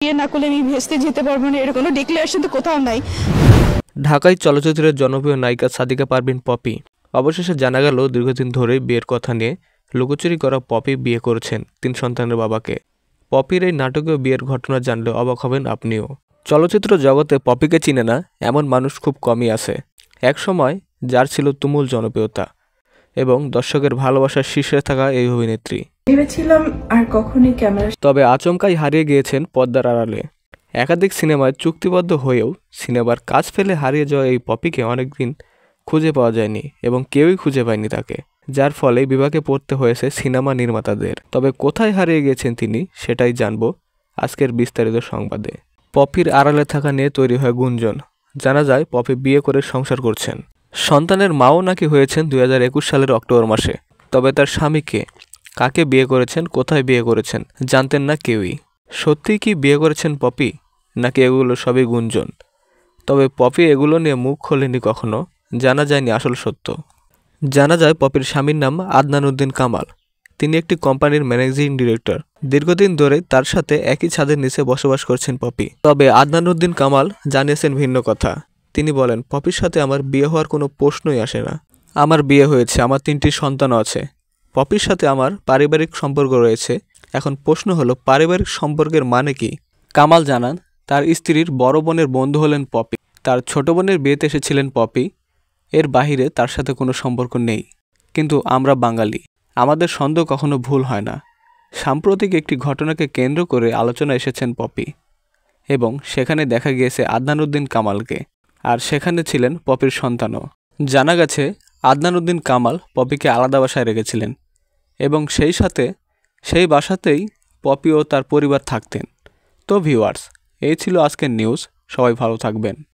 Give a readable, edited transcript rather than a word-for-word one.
বিয়ে না করলে আমি ভেস্তে যেতে পারবো না, এর কোনো ডিক্লারেশন তো কোথাও নাই। ঢাকায় চলচ্চিত্রের জনপ্রিয় নায়িকা সাদিকা পারভীন পপি অবশেষে জানা গেল দীর্ঘদিন ধরেই বিয়ের কথা নিয়ে লুকোচুরি করা পপি বিয়ে করেছেন 3 সন্তানের বাবাকে। পপির এই নাটকীয় বিয়ের ঘটনা জানলে অবাক হবেন আপনিও। চলচ্চিত্র জগতে পপিকে চিনে না এমন মানুষ খুব কমই আছে। একসময় যার ছিল তুমুল জনপ্রিয়তা এবং দর্শকের ভালোবাসার শীর্ষে থাকা এই অভিনেত্রী, ভেবেছিলাম আর কখনোই ক্যামেরা। তবে আচমকাই হারিয়ে গিয়েছেন পর্দার আড়ালে। একাধিক সিনেমায় চুক্তিবদ্ধ হয়েও সিনেমার কাজ ফেলে হারিয়ে যাওয়া এই পপিকে অনেকদিন খুঁজে পাওয়া যায়নি এবং কেউই খুঁজে পায়নি তাকে, যার ফলে বিপাকে পড়তে হয়েছে সিনেমা নির্মাতাদের। তবে কোথায় হারিয়ে গেছেন তিনি সেটাই জানবো আজকের বিস্তারিত সংবাদে। পপির আড়ালে থাকা নিয়ে তৈরি হয় গুঞ্জন। জানা যায় পপি বিয়ে করে সংসার করছেন, সন্তানের মাও নাকি হয়েছেন 2021 সালের অক্টোবর মাসে। তবে তার স্বামীকে, কাকে বিয়ে করেছেন, কোথায় বিয়ে করেছেন জানতেন না কেউই। সত্যিই কি বিয়ে করেছেন পপি, নাকি এগুলো সবই গুঞ্জন? তবে পপি এগুলো নিয়ে মুখ খোলেনি কখনো, জানা যায়নি আসল সত্য। জানা যায় পপির স্বামীর নাম আদনান উদ্দিন কামাল। তিনি একটি কোম্পানির ম্যানেজিং ডিরেক্টর। দীর্ঘদিন ধরে তার সাথে একই ছাদের নিচে বসবাস করছেন পপি। তবে আদনান উদ্দিন কামাল জানিয়েছেন ভিন্ন কথা। তিনি বলেন, পপির সাথে আমার বিয়ে হওয়ার কোনো প্রশ্নই আসে না। আমার বিয়ে হয়েছে, আমার 3টি সন্তানও আছে। পপির সাথে আমার পারিবারিক সম্পর্ক রয়েছে। এখন প্রশ্ন হলো পারিবারিক সম্পর্কের মানে কি? কামাল জানান, তার স্ত্রীর বড় বোনের বন্ধু হলেন পপি। তার ছোট বোনের বিয়েতে এসেছিলেন পপি। এর বাহিরে তার সাথে কোনো সম্পর্ক নেই। কিন্তু আমরা বাঙালি, আমাদের সন্দেহ কখনো ভুল হয় না। সাম্প্রতিক একটি ঘটনাকে কেন্দ্র করে আলোচনা এসেছেন পপি এবং সেখানে দেখা গিয়েছে আদনান উদ্দিন কামালকে, আর সেখানে ছিলেন পপির সন্তানও। জানা গেছে আদনান উদ্দিন কামাল পপিকে আলাদা বাসায় রেখেছিলেন এবং সেই বাসাতেই পপি ও তার পরিবার থাকতেন। তো ভিউয়ার্স, এই ছিল আজকের নিউজ। সবাই ভালো থাকবেন।